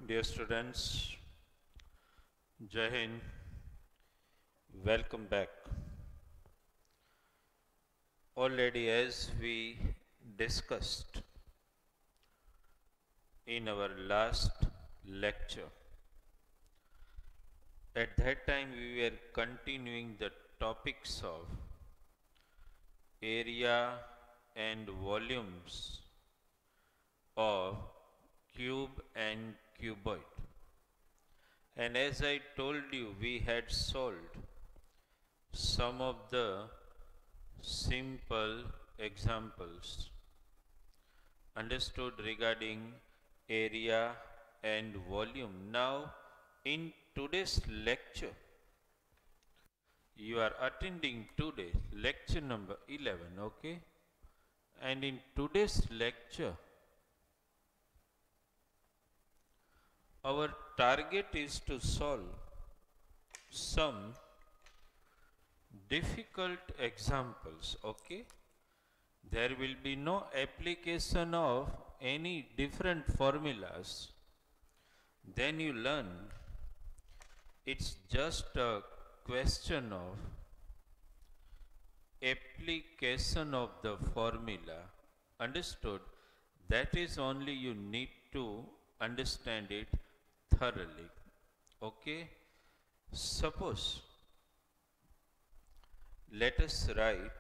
Dear students, Jai Hind, welcome back. Already, as we discussed in our last lecture, at that time we were continuing the topics of area and volumes of cube and cuboid. And as I told you, we had solved some of the simple examples understood regarding area and volume. Now, in today's lecture, you are attending today lecture number 11, okay? And in today's lecture, our target is to solve some difficult examples, okay? There will be no application of any different formulas. Then you learn it's just a question of application of the formula. Understood? That is only you need to understand it thoroughly. Okay? Suppose, let us write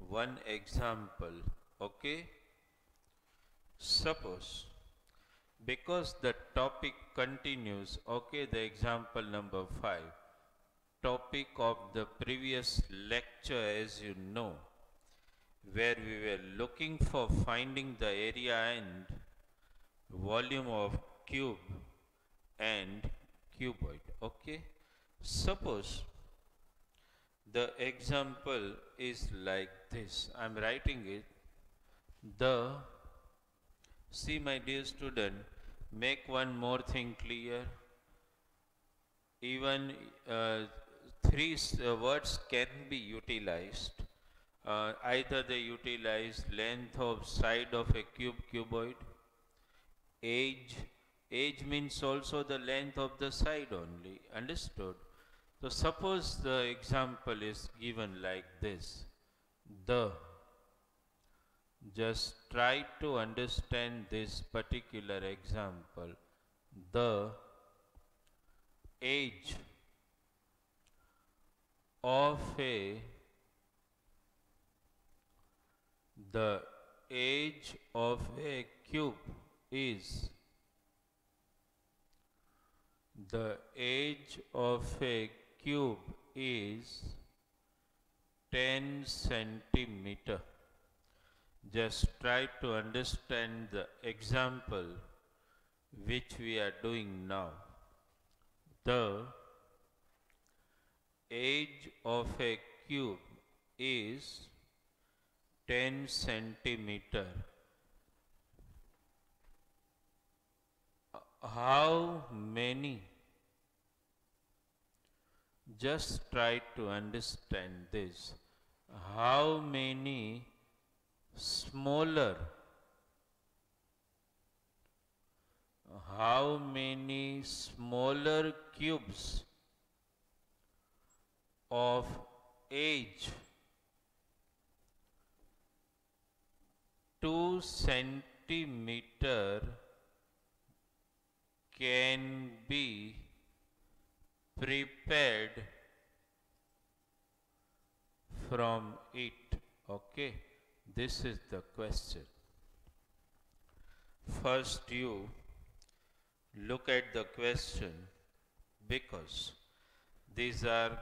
one example. Okay? Suppose, because the topic continues, okay, the example number 5, topic of the previous lecture, as you know, where we were looking for finding the area and volume of cube and cuboid. Okay? Suppose the example is like this. I am writing it. See, my dear student, make one more thing clear. Even three words can be utilized. Either they utilize length of side of a cuboid, age means also the length of the side only. Understood? So suppose the example is given like this. Just try to understand this particular example. The age of a cube is the age of a cube is 10 centimeter. Just try to understand the example which we are doing now. The age of a cube is 10 centimeter. How many? Just try to understand this. How many smaller cubes of age 2 centimeter can be prepared from it? Okay, this is the question. First you look at the question, because these are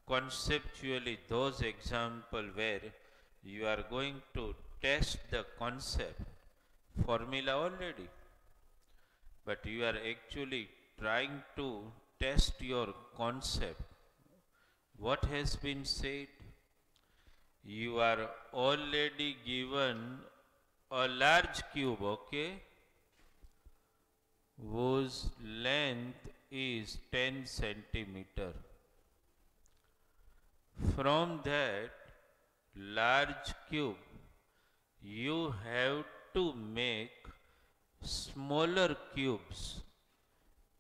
conceptually those examples where you are going to test the concept formula already, but you are actually trying to test your concept. What has been said? You are already given a large cube, okay, whose length is 10 centimeter. From that large cube, you have to make smaller cubes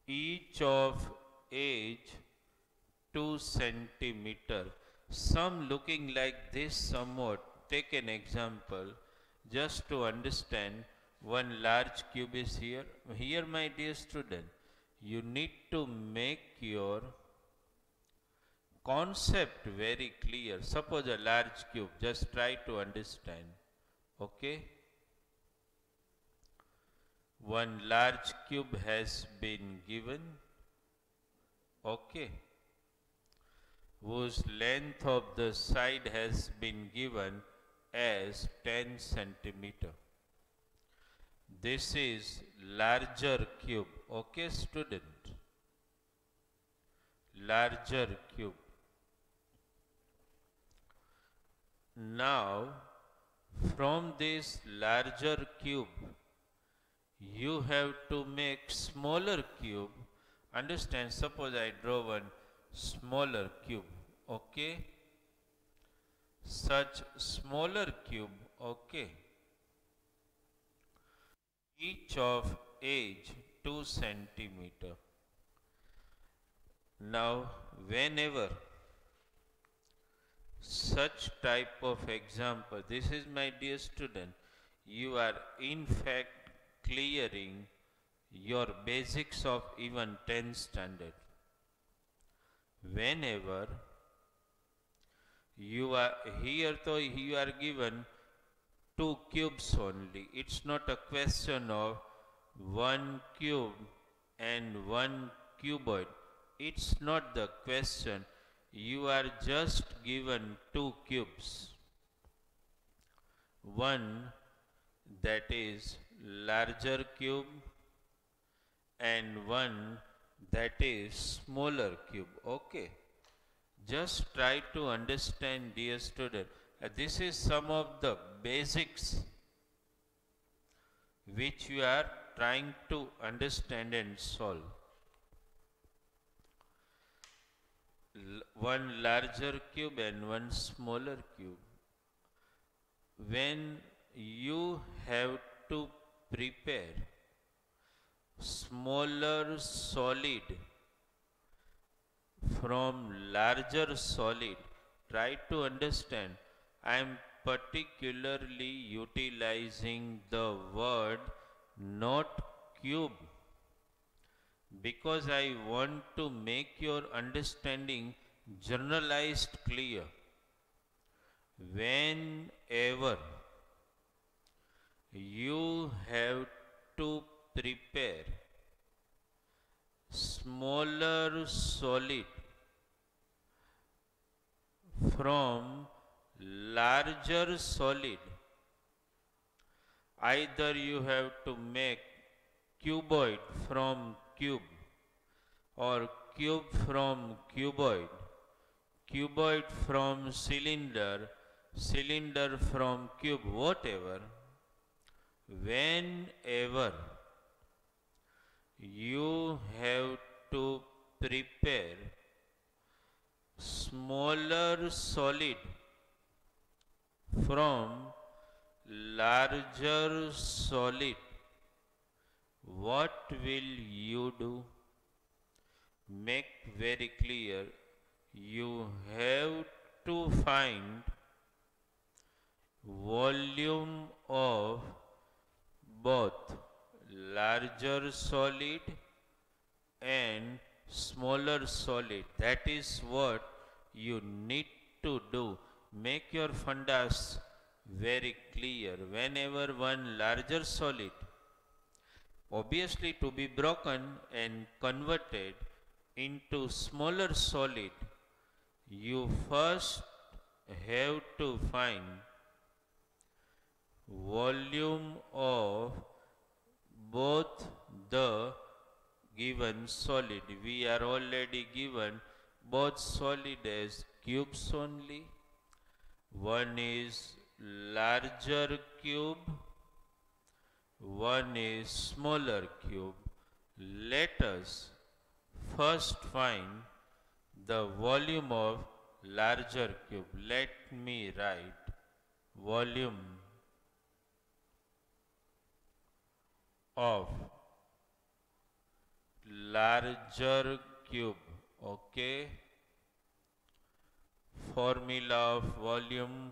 each of age 2 centimeter. Some looking like this somewhat. Take an example just to understand. One large cube is here. Here, my dear student, you need to make your concept very clear. Suppose a large cube, just try to understand. Okay? One large cube has been given. Okay? Whose length of the side has been given as 10 centimeter. This is larger cube. Okay, student? Larger cube. Now, from this larger cube, you have to make smaller cube. Understand, suppose I draw one smaller cube. Okay? Such smaller cube. Okay? Each of age 2 centimeter. Now, whenever such type of example, this is, my dear student, you are in fact clearing your basics of even 10th standard. Whenever you are here, though you are given 2 cubes only. It's not a question of 1 cube and 1 cuboid. It's not the question. You are just given 2 cubes. One that is larger cube and one that is smaller cube. Okay. Just try to understand, dear student. This is some of the basics which you are trying to understand and solve. One larger cube and one smaller cube. When you have to prepare smaller solid from larger solid, try to understand. I am particularly utilizing the word not cube because I want to make your understanding generalized clear. Whenever you have to prepare smaller solid from larger solid, either you have to make cuboid from cube or cube from cuboid, cuboid from cylinder, cylinder from cube, whatever. Whenever you have to prepare smaller solid from larger solid, what will you do? Make very clear. You have to find volume of both larger solid and smaller solid. That is what you need to do. Make your fundas very clear. Whenever one larger solid, obviously to be broken and converted into smaller solid, you first have to find volume of both the given solid. We are already given both solid as cubes only. One is larger cube, one is smaller cube. Let us first find the volume of larger cube. Let me write volume of larger cube. Okay. Formula of volume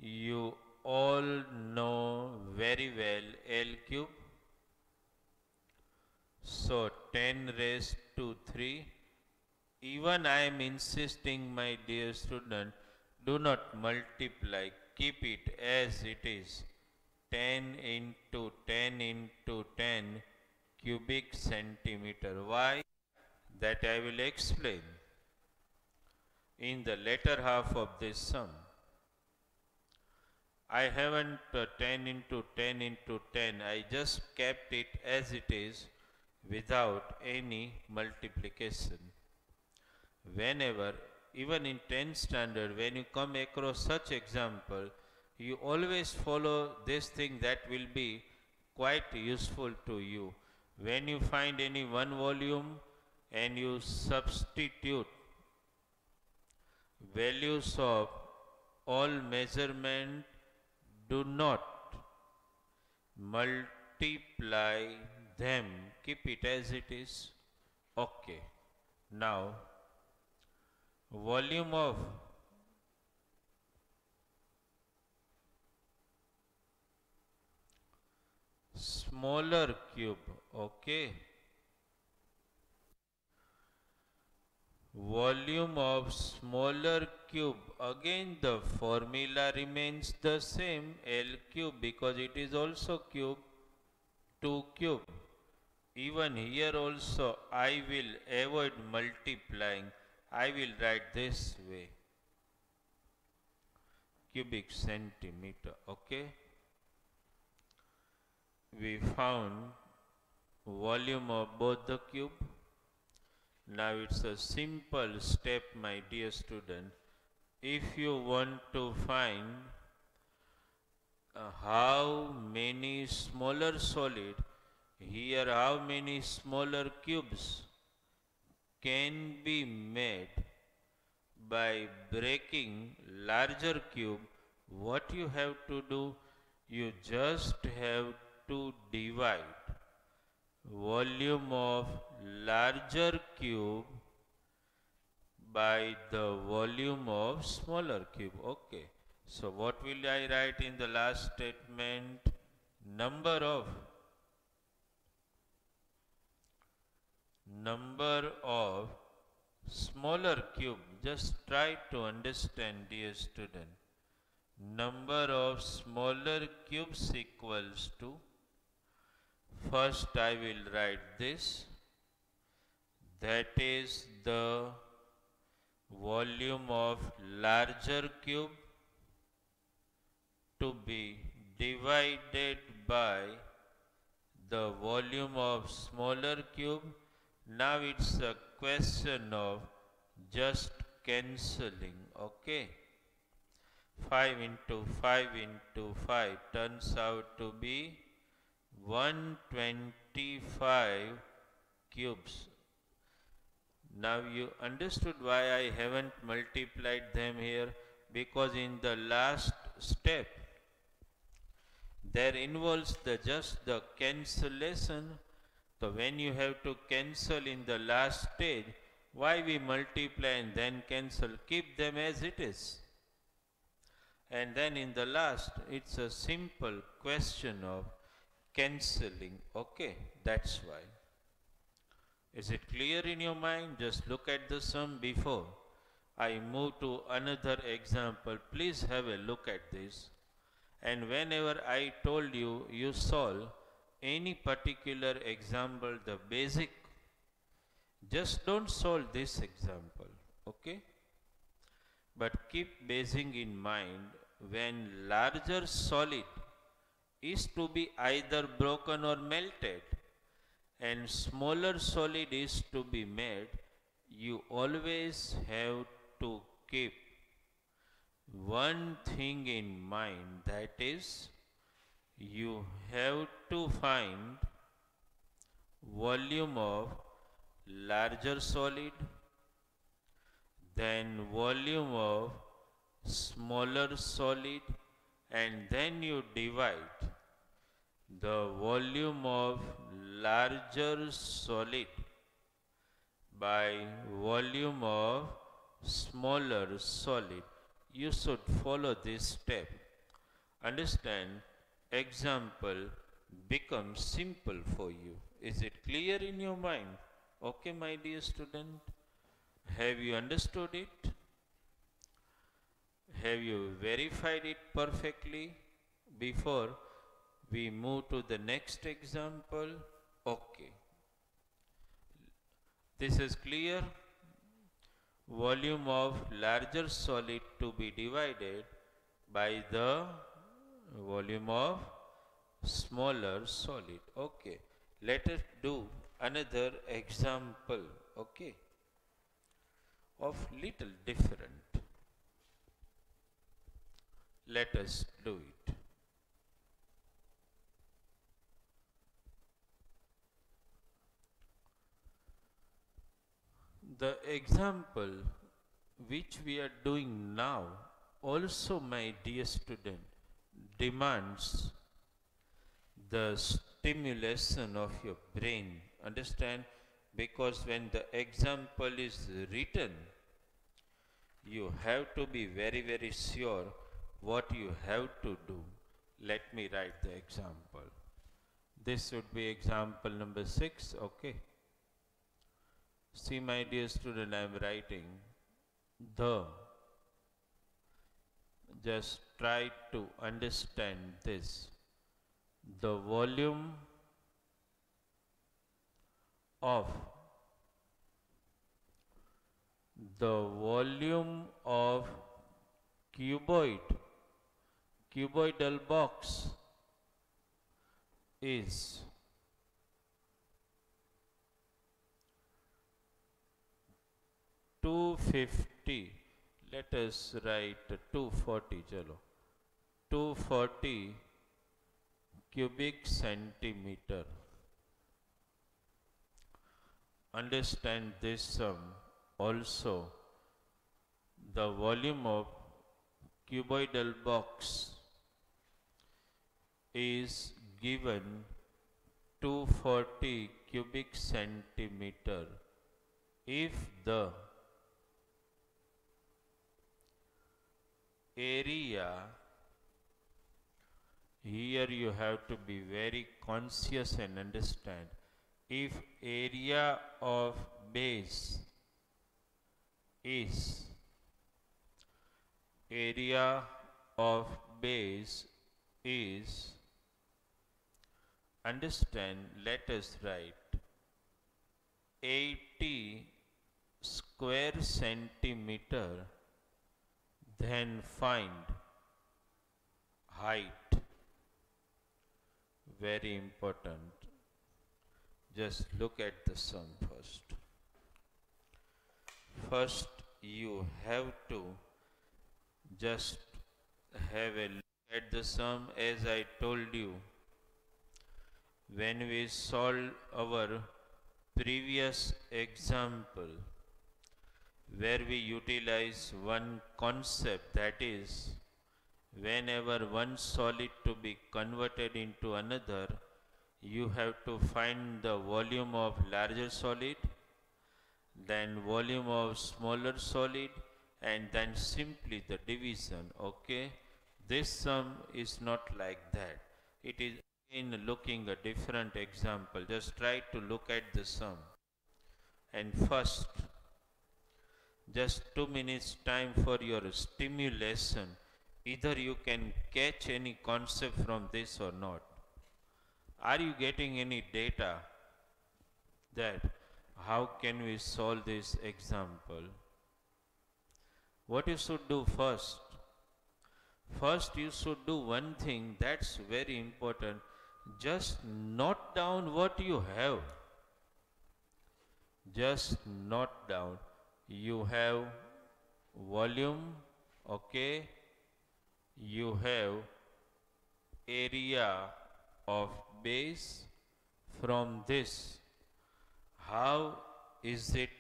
you all know very well, L cube. So 10 raised to 3. Even I am insisting, my dear student, do not multiply, keep it as it is. 10 into 10 into 10 cubic centimeter. Why? That I will explain in the later half of this sum. I haven't 10 into 10 into 10, I just kept it as it is without any multiplication. Whenever, even in 10th standard, when you come across such example, you always follow this thing that will be quite useful to you. When you find any one volume and you substitute values of all measurement, do not multiply them, keep it as it is. Okay. Now, volume of smaller cube. Okay. Volume of smaller cube, again the formula remains the same, L cube, because it is also cube, 2 cube. Even here also I will avoid multiplying, I will write this way, cubic centimeter. Okay. We found volume of both the cube. Now it's a simple step, my dear student. If you want to find how many smaller solid, here how many smaller cubes can be made by breaking larger cube, what you have to do? You just have to divide volume of larger cube by the volume of smaller cube. Okay. So what will I write in the last statement? Number of smaller cube. Just try to understand, dear student. Number of smaller cubes equals to, first I will write this, that is the volume of larger cube to be divided by the volume of smaller cube. Now it's a question of just cancelling. Okay. 5 into 5 into 5 turns out to be 125 cubes. Now you understood why I haven't multiplied them here, because in the last step there involves just the cancellation. So when you have to cancel in the last stage, why we multiply and then cancel? Keep them as it is. And then in the last, it's a simple question of cancelling. Okay, that's why. Is it clear in your mind? Just look at the sum before I move to another example. Please have a look at this. And whenever I told you, you solve any particular example, the basic, just don't solve this example. Okay? But keep basing in mind, when larger solid is to be either broken or melted and smaller solid is to be made, you always have to keep one thing in mind, that is, you have to find volume of larger solid, then volume of smaller solid, and then you divide the volume of larger solid by volume of smaller solid. You should follow this step. Understand, example becomes simple for you. Is it clear in your mind? Okay, my dear student, have you understood it? Have you verified it perfectly before we move to the next example? Okay. This is clear. Volume of larger solid to be divided by the volume of smaller solid. Okay. Let us do another example. Okay. Of little different. Let us do it. The example which we are doing now also, my dear student, demands the stimulation of your brain. Understand? Because when the example is written, you have to be very, very sure what you have to do. Let me write the example. This would be example number 6. Okay. See, my dear student, I am writing the. Just try to understand this. The volume of cuboidal box is 250. Let us write 240. Chalo. 240 cubic centimeter. Understand this sum also. The volume of cuboidal box is given 240 cubic centimeter if the area, here you have to be very conscious and understand, if area of base is understand, let us write 80 square centimeter, then find height. Very important. Just look at the sum first. First, you have to just have a look at the sum. As I told you, when we solved our previous example, where we utilize one concept, that is, whenever one solid to be converted into another, you have to find the volume of larger solid, then volume of smaller solid, and then simply the division. Okay, this sum is not like that. It is in looking a different example. Just try to look at the sum. And first, just 2 minutes time for your stimulation. Either you can catch any concept from this or not. Are you getting any data that how can we solve this example? What you should do first? First you should do one thing that's very important. Just note down what you have. Just note down. You have volume, okay? You have area of base. From this, how is it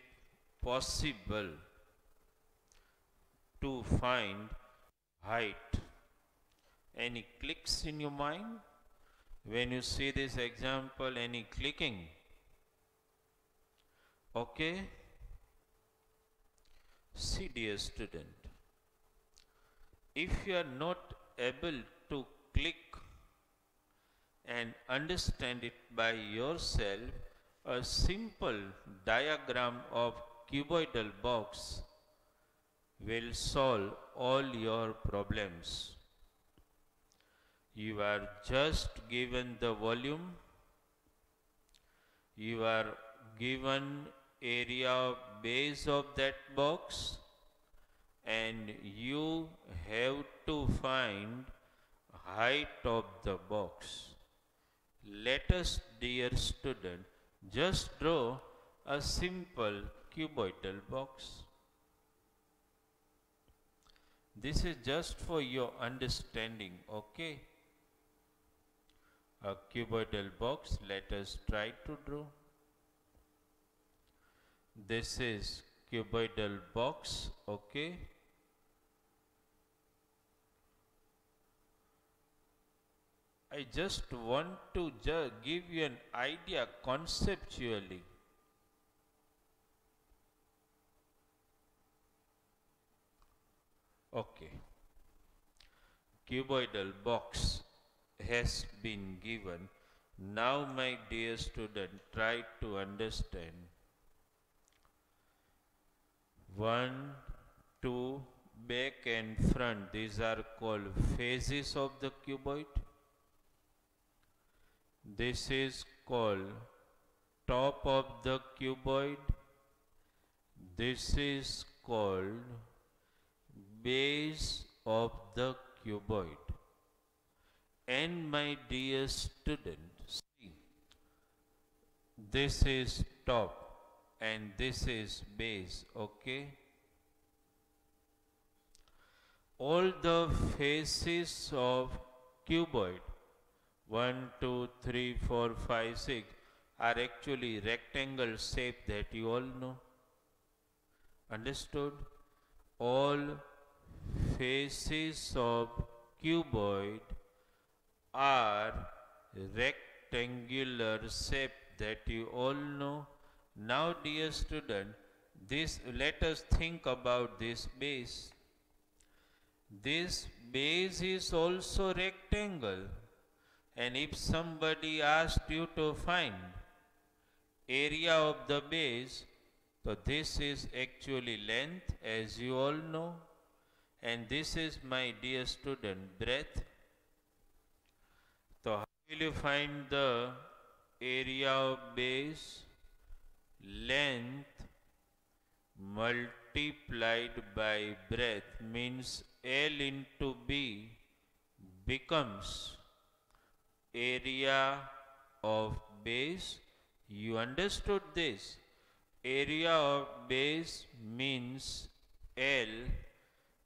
possible to find height? Any clicks in your mind? When you see this example, any clicking? Okay? See, dear student, if you are not able to click and understand it by yourself, a simple diagram of cuboidal box will solve all your problems. You are just given the volume, you are given area of base of that box, and you have to find height of the box. Let us, dear student, just draw a simple cuboidal box. This is just for your understanding, okay? A cuboidal box, let us try to draw. This is cuboidal box, okay? I just want to give you an idea conceptually. Okay. Cuboidal box has been given. Now, my dear student, try to understand. 1, 2, back and front, these are called faces of the cuboid. This is called top of the cuboid. This is called base of the cuboid. And my dear student, see, this is top and this is base, okay? All the faces of cuboid 1, 2, 3, 4, 5, 6 are actually rectangle shape that you all know. Understood? All faces of cuboid are rectangular shape that you all know. Now, dear student, let us think about this base. This base is also rectangle. And if somebody asked you to find area of the base, so this is actually length, as you all know, and this is, my dear student, breadth. So how will you find the area of base? Length multiplied by breadth means L into B becomes area of base. You understood this? Area of base means L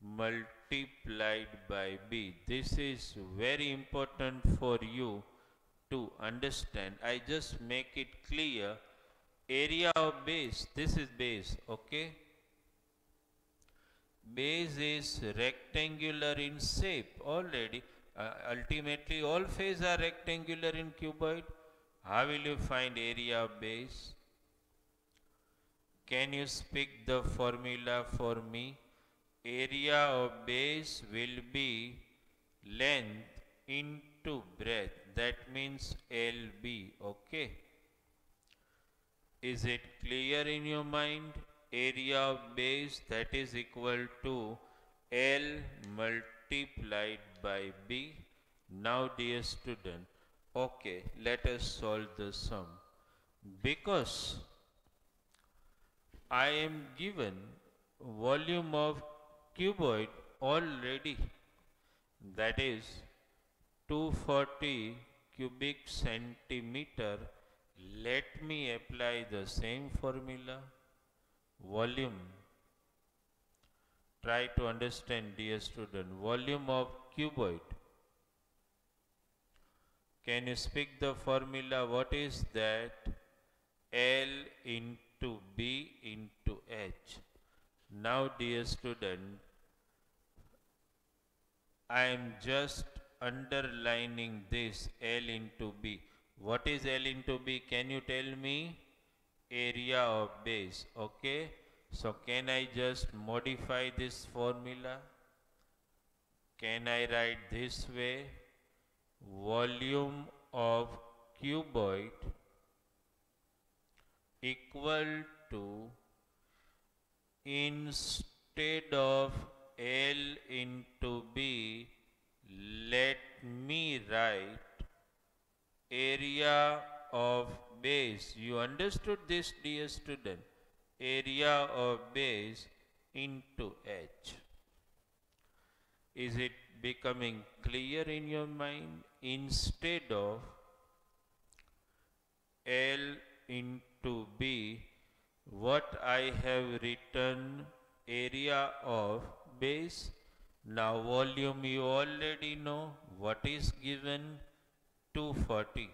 multiplied by B. This is very important for you to understand. I just make it clear. Area of base, this is base, okay? Base is rectangular in shape already. Ultimately, all faces are rectangular in cuboid. How will you find area of base? Can you speak the formula for me? Area of base will be length into breadth. That means LB, okay? Is it clear in your mind? Area of base, that is equal to L multiplied by B. Now, dear student, okay, let us solve the sum. Because I am given volume of cuboid already, that is 240 cubic centimeter. Let me apply the same formula. Volume, try to understand, dear student, volume of cuboid. Can you speak the formula? What is that? L into B into H. Now, dear student, I am just underlining this L into B. What is L into B? Can you tell me? Area of base, okay? So can I just modify this formula? Can I write this way? Volume of cuboid equal to, instead of L into B, let me write area of base. You understood this, dear student? Area of base into H. Is it becoming clear in your mind? Instead of L into B, what I have written, area of base. Now volume you already know. What is given? 240.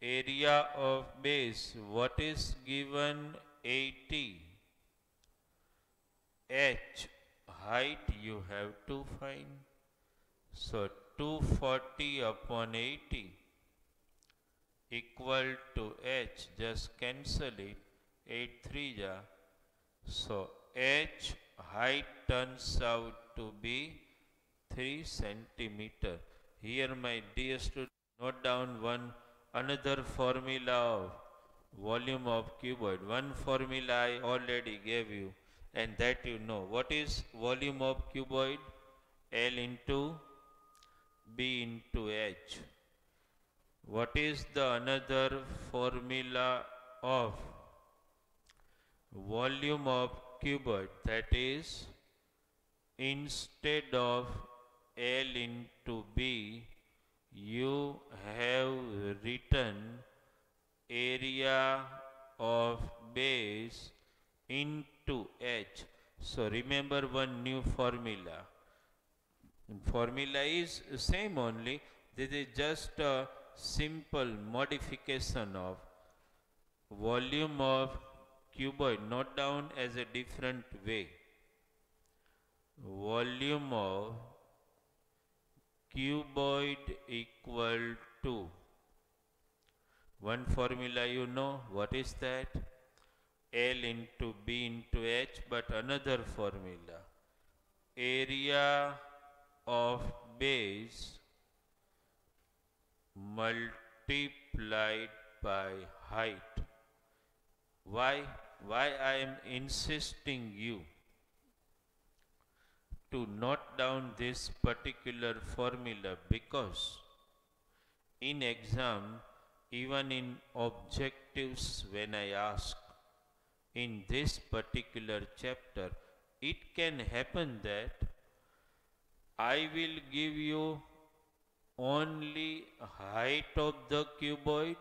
Area of base, what is given? 80. H, height you have to find. So 240 upon 80 equal to H. Just cancel it. 8 3 ja. So H height turns out to be 3 centimeter. Here my dear student, note down another formula of volume of cuboid. One formula I already gave you, and that you know. What is volume of cuboid? L into B into H. What is the another formula of volume of cuboid? That is, instead of L into B, you have written area of base into H. So remember one new formula. Formula is same only. This is just a simple modification of volume of cuboid. Note down as a different way. Volume of cuboid equal to, one formula you know. What is that? L into B into H. But another formula, area of base multiplied by height. Why I am insisting you to note down this particular formula? Because in exam, even in objectives, when I ask in this particular chapter, it can happen that I will give you only height of the cuboid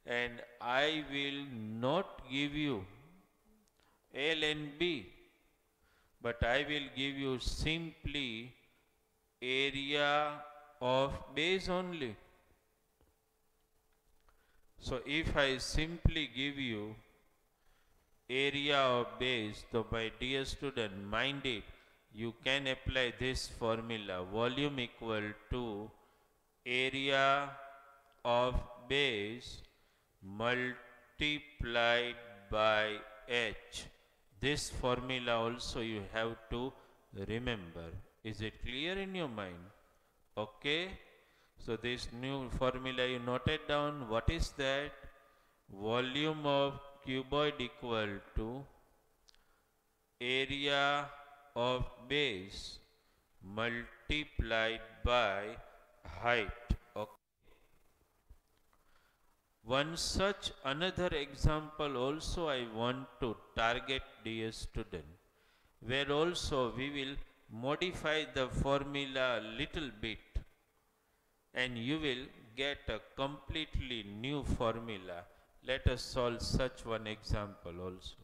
and I will not give you L and B, but I will give you simply area of base only. So if I simply give you area of base, so my dear student, mind it, you can apply this formula. Volume equal to area of base multiplied by H. This formula also you have to remember. Is it clear in your mind? Okay. So this new formula you noted down. What is that? Volume of cuboid equal to area of base multiplied by height. Okay. One such another example also I want to target, dear student, where also we will modify the formula little bit and you will get a completely new formula. Let us solve such one example also.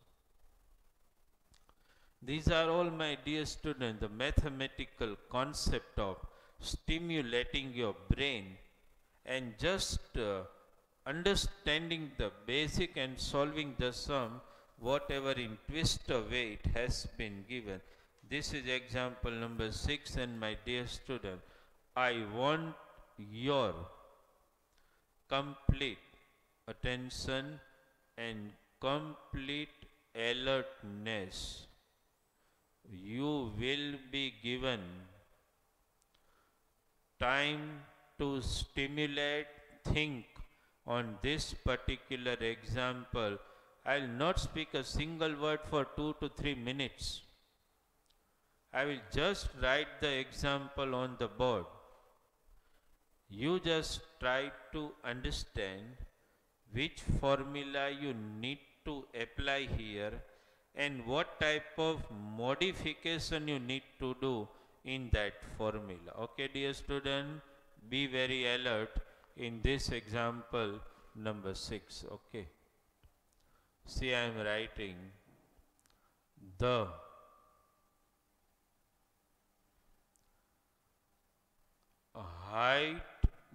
These are all, my dear students, the mathematical concept of stimulating your brain and just understanding the basic and solving the sum, whatever in twist away it has been given. This is example number 6, and my dear student, I want your complete attention and complete alertness. You will be given time to stimulate, think on this particular example. I'll not speak a single word for 2 to 3 minutes. I will just write the example on the board. You just try to understand which formula you need to apply here and what type of modification you need to do in that formula. Okay, dear student, be very alert in this example number 6. Okay. See, I am writing the height.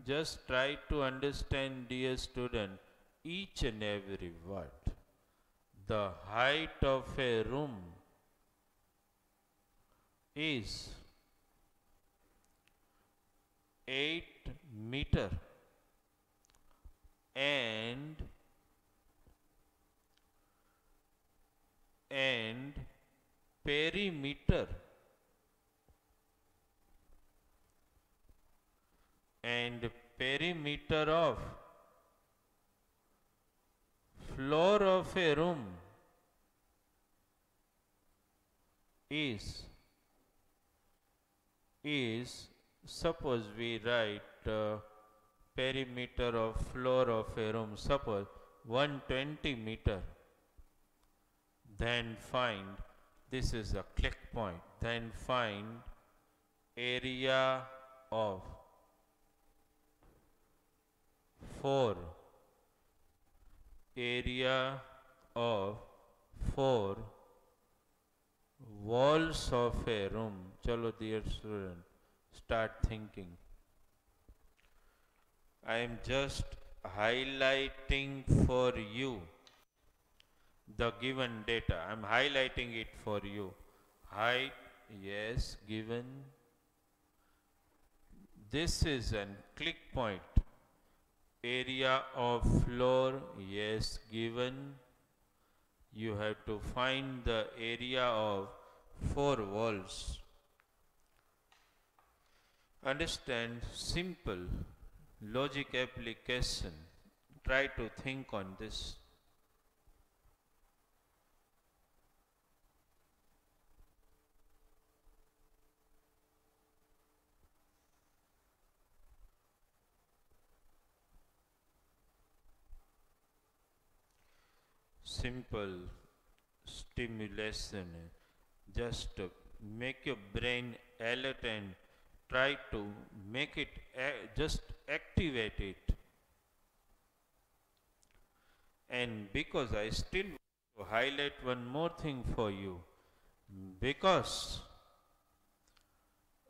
Just try to understand, dear student, each and every word. The height of a room is 8 meter and perimeter of floor of a room is suppose we write perimeter of floor of a room, suppose 120 meter. Then find, this is a click point, then find area of 4 walls of a room. Chalo dear student, start thinking. I am just highlighting for you the given data. I am highlighting it for you. Height, yes, given. This is a click point. Area of floor, yes, given. You have to find the area of 4 walls. Understand, simple logic application. Try to think on this. Simple stimulation. Just make your brain alert and try to make it, just activate it. And because I still want to highlight one more thing for you, because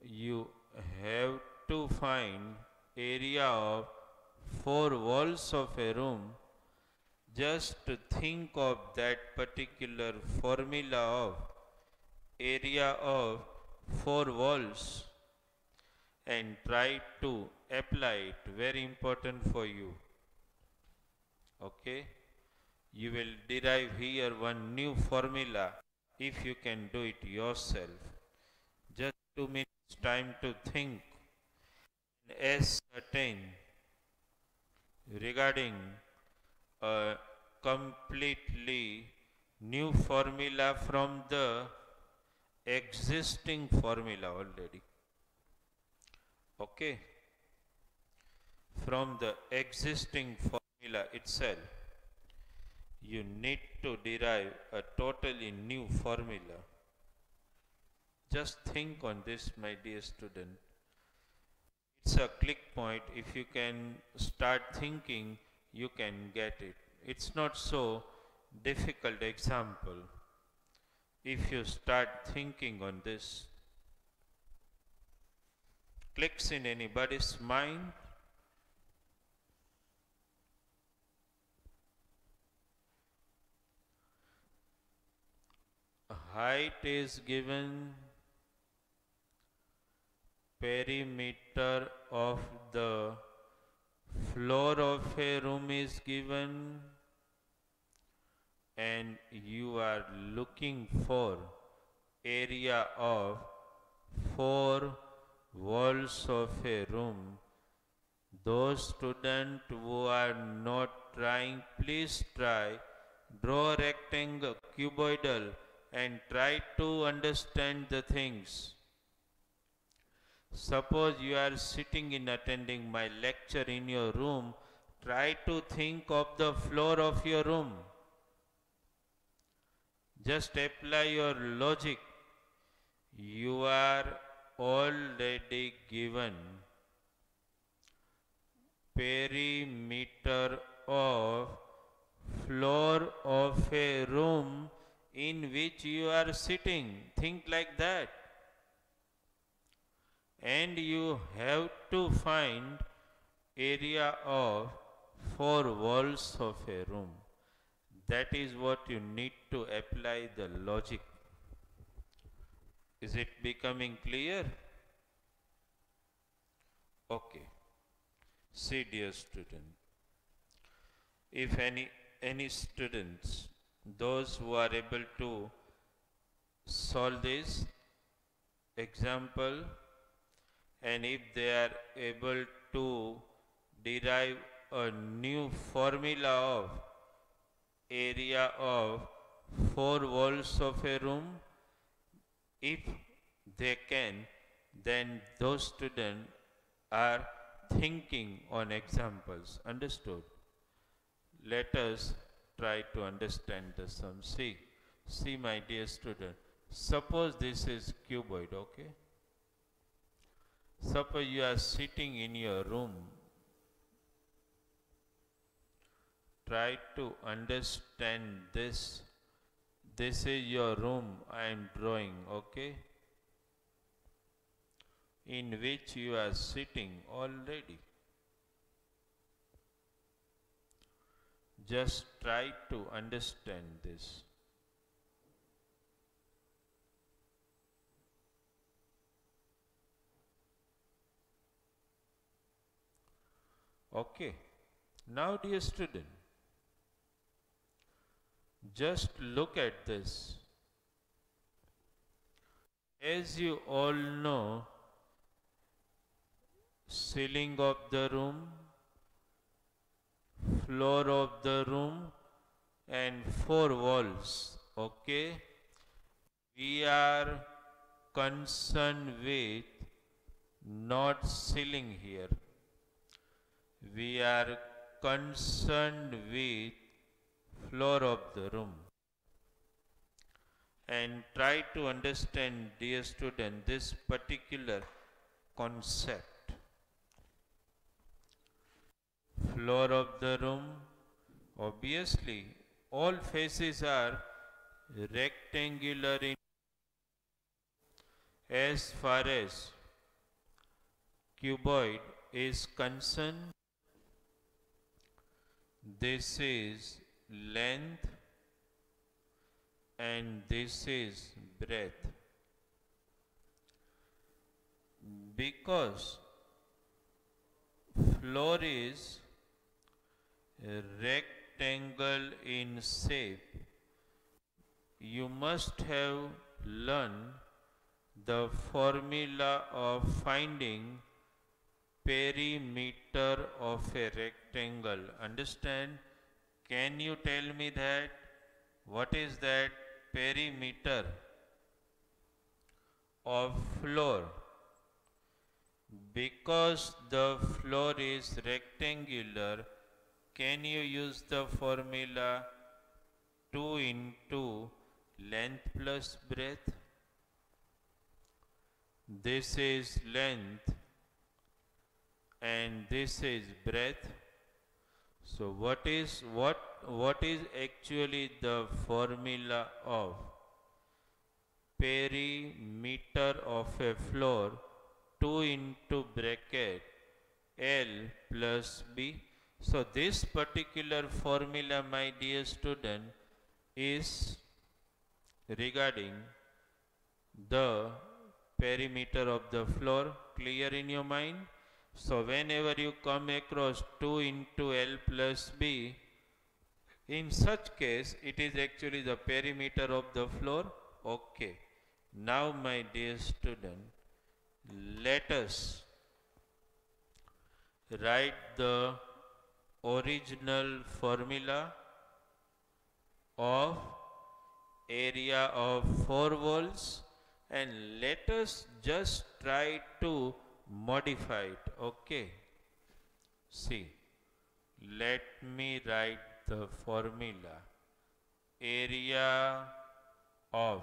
you have to find area of 4 walls of a room. Just think of that particular formula of area of 4 walls and try to apply it. Very important for you. Okay. You will derive here one new formula if you can do it yourself. Just 2 minutes time to think and ascertain regarding a completely new formula from the existing formula already. Okay. From the existing formula itself, you need to derive a totally new formula. Just think on this, my dear student. It's a click point. If you can start thinking, you can get it. It's not so difficult example. If you start thinking on this, clicks in anybody's mind? Height is given, perimeter of the floor of a room is given, and you are looking for area of 4 walls of a room. Those students who are not trying, please try. Draw a rectangle, cuboidal, and try to understand the things. Suppose you are sitting in attending my lecture in your room. Try to think of the floor of your room. Just apply your logic. You are already given perimeter of floor of a room in which you are sitting. Think like that. And you have to find area of 4 walls of a room. That is what you need to apply the logic. Is it becoming clear? Okay. See, dear student, if any students, those who are able to solve this example, and if they are able to derive a new formula of area of 4 walls of a room, if they can, then those students are thinking on examples. Understood? Let us try to understand the sum. See my dear student, suppose this is cuboid, okay? Suppose you are sitting in your room. Try to understand this. This is your room I am drawing, okay? In which you are sitting already. Just try to understand this. Okay. Now, dear student, just look at this. As you all know, ceiling of the room, floor of the room, and 4 walls, okay? We are concerned with not ceiling here. We are concerned with floor of the room. And try to understand, dear student, this particular concept. Floor of the room, obviously all faces are rectangular in as far as cuboid is concerned. This is length and this is breadth. Because floor is a rectangle in shape, you must have learned the formula of finding perimeter of a rectangle. Understand? Can you tell me that? What is that perimeter of floor? Because the floor is rectangular, can you use the formula 2 into length plus breadth? This is length and this is breadth. So what is actually the formula of perimeter of a floor? 2 into bracket L plus B. So this particular formula, my dear student, is regarding the perimeter of the floor. Clear in your mind? So whenever you come across 2 into L plus B, In such case, it is actually the perimeter of the floor. Okay. Now, my dear student, let us write the original formula of area of 4 walls, and let us just try to modify it. Okay. See, let me write the formula. Area of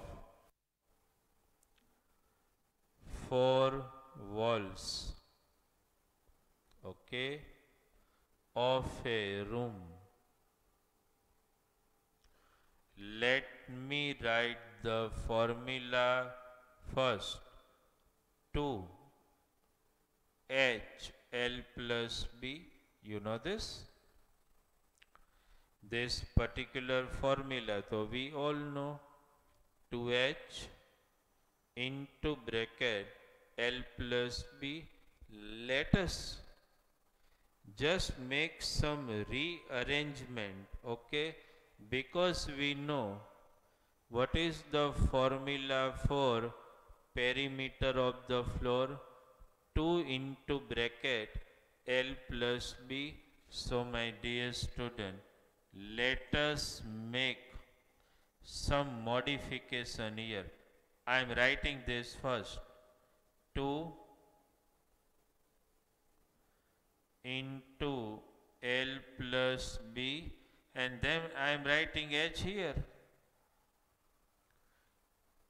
4 walls, okay, of a room. Let me write the formula first. 2HL plus B. You know this? This particular formula, so we all know 2H into bracket L plus B. Let us just make some rearrangement, okay? Because we know what is the formula for perimeter of the floor. 2 into bracket L plus B. So, my dear student, let us make some modification here. I am writing this first. 2 into L plus B, and then I am writing H here.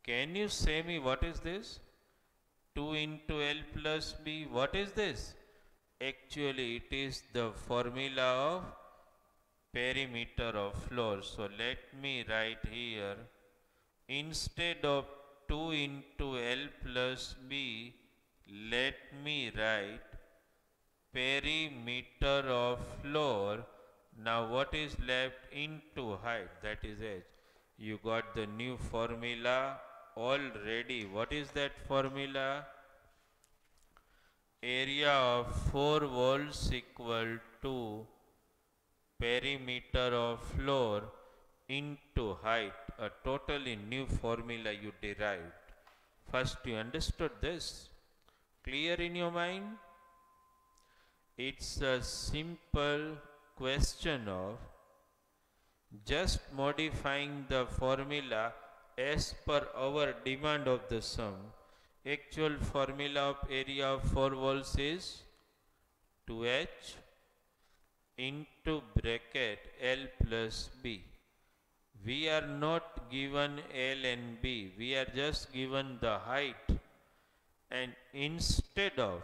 Can you say me what is this? 2 into L plus B, what is this? Actually, it is the formula of perimeter of floor. So, let me write here, instead of 2 into L plus B, let me write perimeter of floor. Now, what is left? Into height, that is H. You got the new formula already. What is that formula? Area of 4 walls equal to perimeter of floor into height. A totally new formula you derived. First, you understood this? Clear in your mind? It's a simple question of just modifying the formula as per our demand of the sum. Actual formula of area of 4 walls is 2H into bracket L plus B. We are not given L and B, we are just given the height, and instead of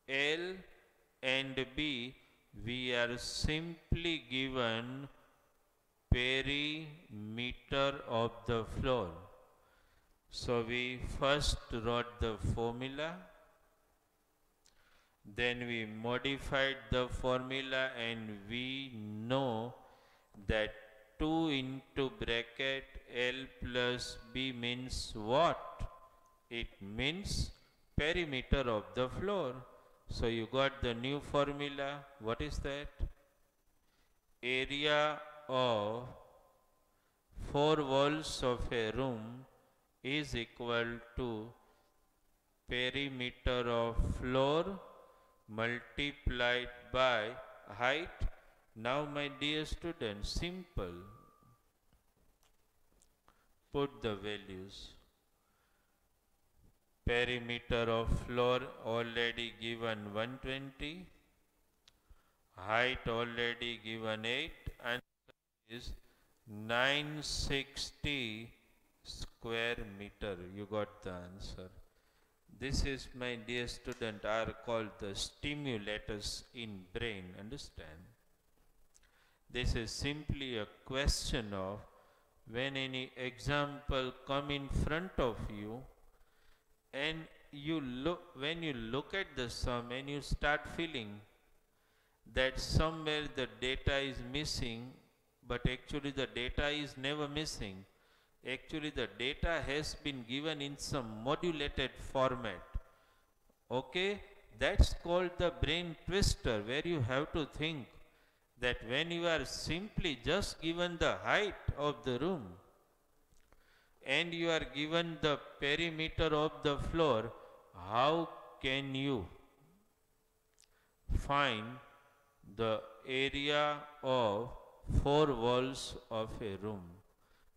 L and B, we are simply given perimeter of the floor. So, we first wrote the formula, then we modified the formula, and we know that 2 into bracket L plus B means what? It means perimeter of the floor. So, you got the new formula. What is that? Area of 4 walls of a room is equal to perimeter of floor multiplied by height. Now, my dear students, simple. Put the values. Perimeter of floor already given 120, height already given 8, and is 960 square meter. You got the answer. This is, my dear student, are called the stimulators in brain. Understand? This is simply a question of when any example come in front of you, and when you look at the sum and you start feeling that somewhere the data is missing, but actually the data is never missing. Actually, the data has been given in some modulated format. Okay, that's called the brain twister, where you have to think that when you are simply just given the height of the room and you are given the perimeter of the floor, how can you find the area of four walls of a room?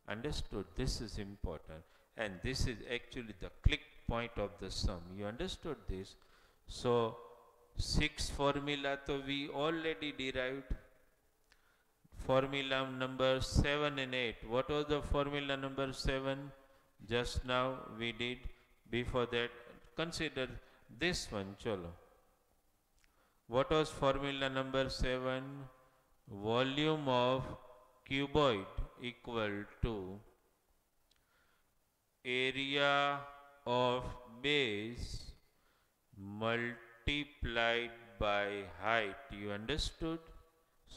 Understood? This is important, and this is actually the click point of the sum. You understood this? So 6 formula to we already derived. Formula number 7 and 8. What was the formula number 7? Just now we did. Before that, consider this one. Chalo. What was formula number 7? Volume of cuboid equal to area of base multiplied by height. You understood?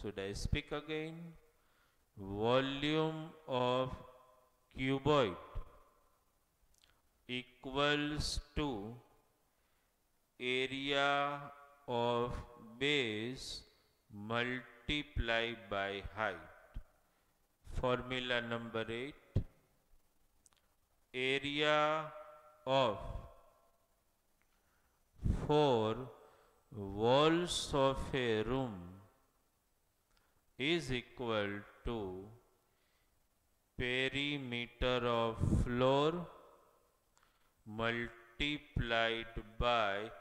Should I speak again? Volume of cuboid equals to area of base multiplied by height. Formula number 8. Area of 4 walls of a room is equal to perimeter of floor multiplied by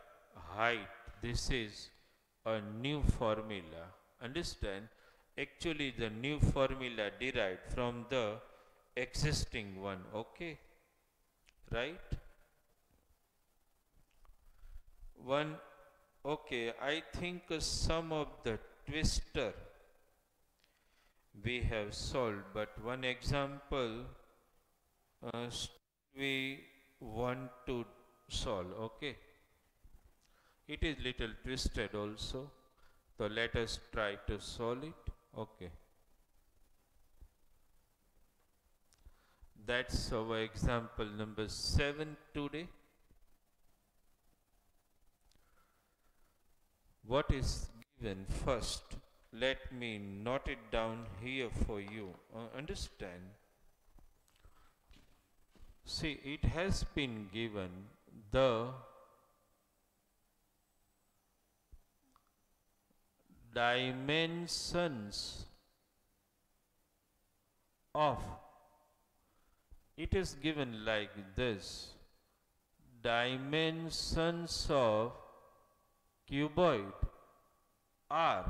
height. This is a new formula. Understand? Actually, the new formula derived from the existing one. Okay? Right? One. Okay, I think some of the twister we have solved, but one example we want to solve. Okay, it is little twisted also, so let us try to solve it. Okay, that's our example number 7 today. What is given first? Let me note it down here for you. Understand? See, it has been given the dimensions of, it is given like this, dimensions of cuboid are,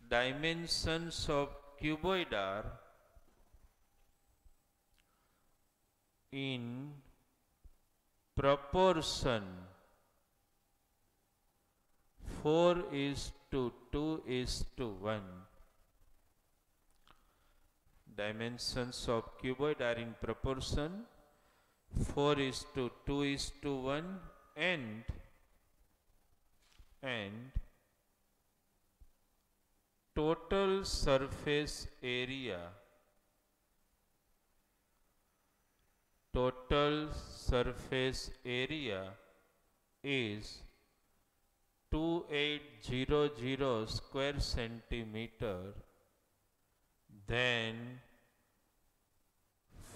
dimensions of cuboid are in proportion 4:2:1. Dimensions of cuboid are in proportion 4:2:1 and total surface area, is 2800 square centimeter. Then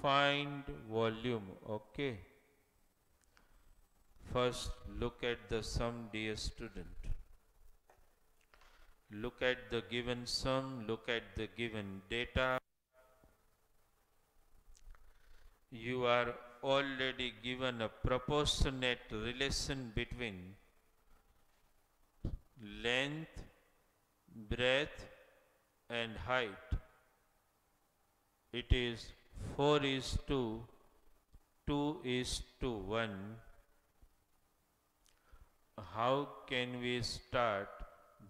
find volume. Okay, first look at the sum, dear student. Look at the given sum, look at the given data. You are already given a proportionate relation between length, breadth and height. It is 4:2:1. How can we start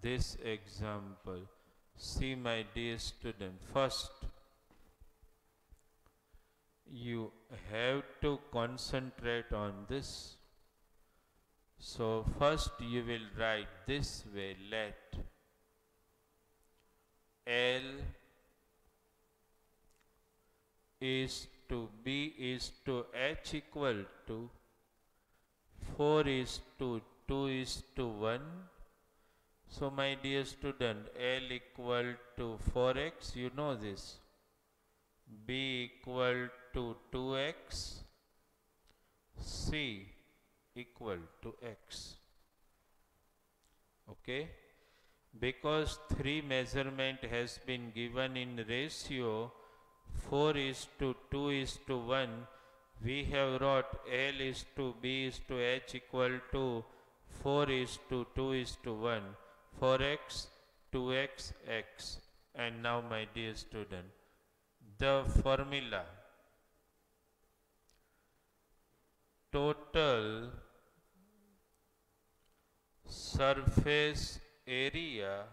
this example? See, my dear student, first you have to concentrate on this. So first you will write this way, let L is to B is to H equal to 4:2:1 So my dear student, L equal to 4x, you know this. B equal to 2x, C equal to x. Okay? Because 3 measurement has been given in ratio 4 is to 2 is to 1, we have wrote L is to B is to H equal to 4 is to 2 is to 1, 4x, 2x, x. And now my dear student, the formula total surface area,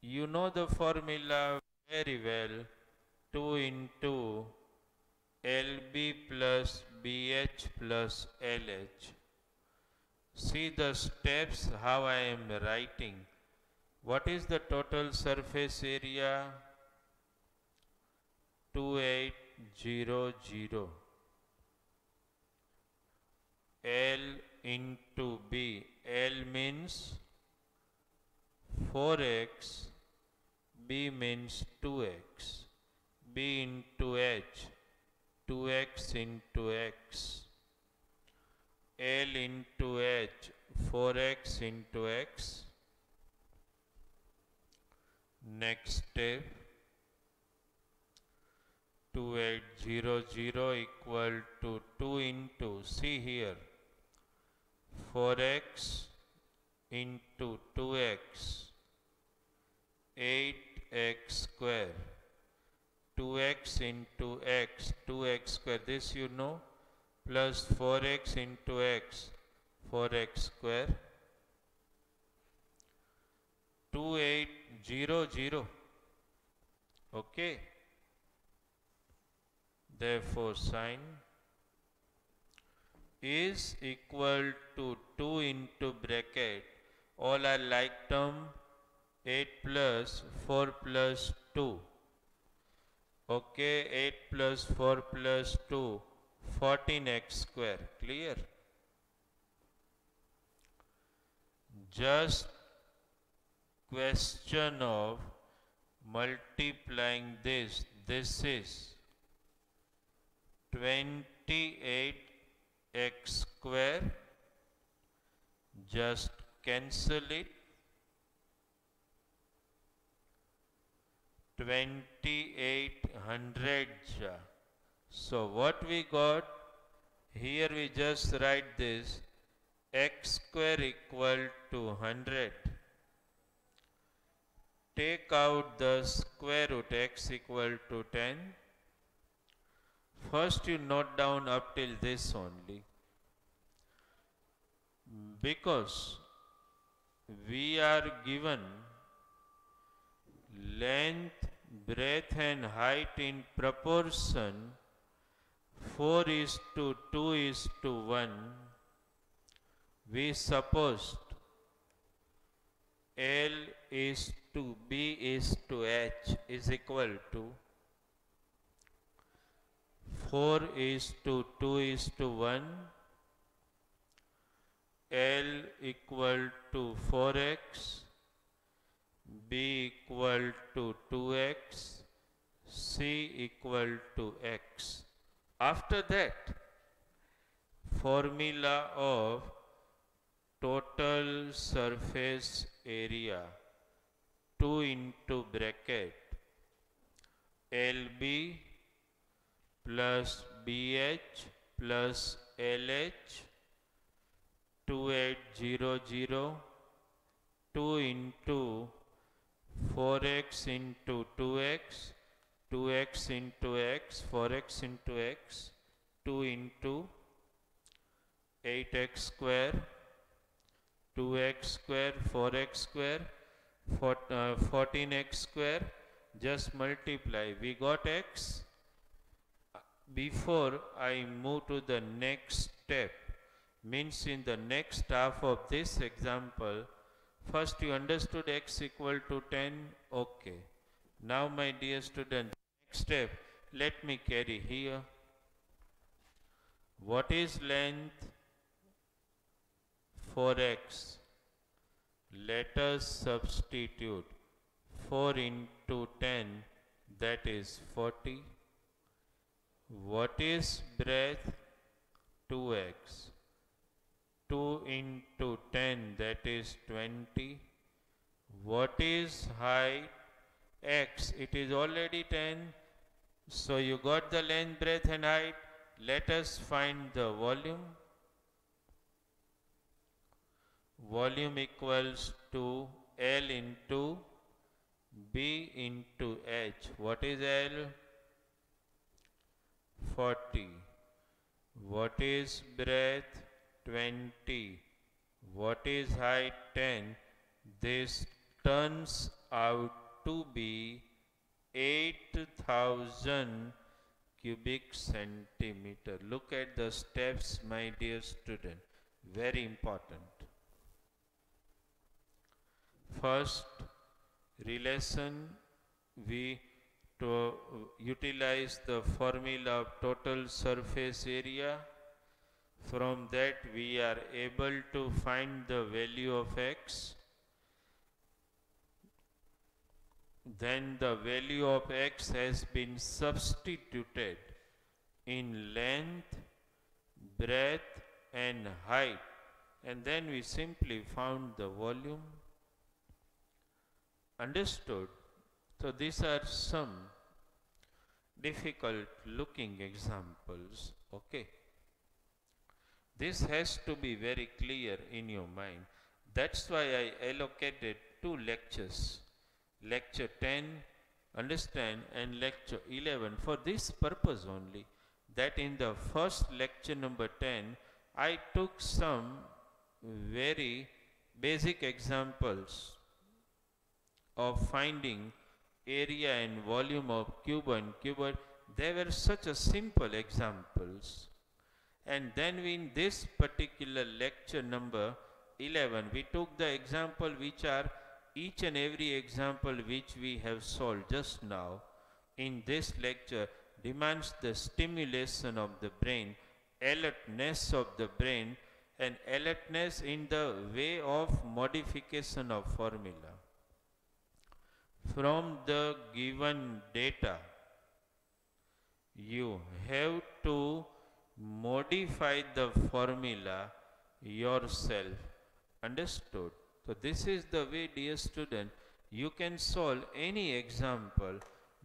you know the formula very well, 2 into LB plus BH plus LH. See the steps how I am writing. What is the total surface area? 2800. L into B. L means 4x, B means 2x, B into H, 2x into x, L into H, 4x into x. Next step, 2800 equal to 2 into, see here, 4x into 2x, 8x square, 2x into x, 2x square, this you know, plus 4x into x, 4x square, 2800, okay. Therefore, sign is equal to 2 into bracket, all are like term, 8 plus 4 plus 2. Okay, 8 plus 4 plus 2, 14x square. Clear? Just question of multiplying this. This is 28x square. Just cancel it. 2800. So what we got? Here we just write this, x square equal to 100. Take out the square root, x equal to 10. First you note down up till this only. Because we are given length, breadth and height in proportion 4 is to 2 is to 1. We supposed L is to B is to H is equal to 4 is to 2 is to 1, L equal to 4x, B equal to 2x, C equal to x. After that, formula of total surface area, 2 into bracket, LB plus BH plus LH, 2800, 2 into 4x into 2x, 2x into x, 4x into x, 2 into 8x square, 2x square, 4x square, 14x square, just multiply. We got x. Before I move to the next step, means in the next half of this example, first you understood x equal to 10, okay. Now my dear student, next step, let me carry here. What is length? 4x. Let us substitute 4 into 10, that is 40. What is breadth? 2x. 2 into 10, that is 20. What is height? X. It is already 10. So you got the length, breadth and height. Let us find the volume. Volume equals to L into B into H. What is L? 40. What is breadth? 20. What is height? 10. This turns out to be 8,000 cubic centimeter. Look at the steps, my dear student. Very important. First relation, we to utilize the formula of total surface area. From that we are able to find the value of x. Then the value of x has been substituted in length, breadth and height, and then we simply found the volume. Understood? So these are some difficult looking examples. Okay. This has to be very clear in your mind. That's why I allocated 2 lectures. Lecture 10, understand, and lecture 11 for this purpose only, that in the first lecture number 10, I took some very basic examples of finding area and volume of cube and cuboid. They were such a simple examples. And then in this particular lecture number 11, we took the example which are each and every example which we have solved just now in this lecture demands the stimulation of the brain, alertness of the brain, and alertness in the way of modification of formula. From the given data, you have to modify the formula yourself. Understood? So this is the way, dear student, you can solve any example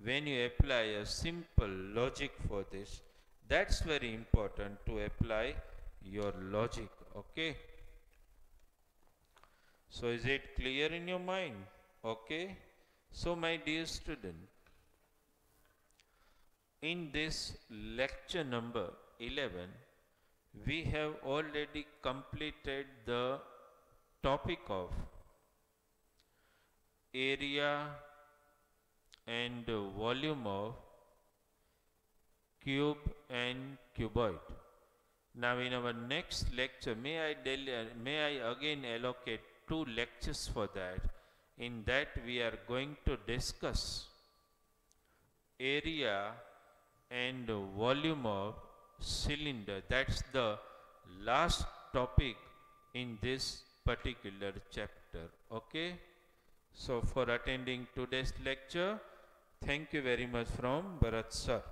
when you apply a simple logic for this. That's very important, to apply your logic. Okay? So is it clear in your mind? Okay? So my dear student, in this lecture number 11, we have already completed the topic of area and volume of cube and cuboid. Now in our next lecture, may I again allocate 2 lectures for that. In that we are going to discuss area and volume of cylinder. That's the last topic in this particular chapter. Okay? So for attending today's lecture, thank you very much from Bharat sir.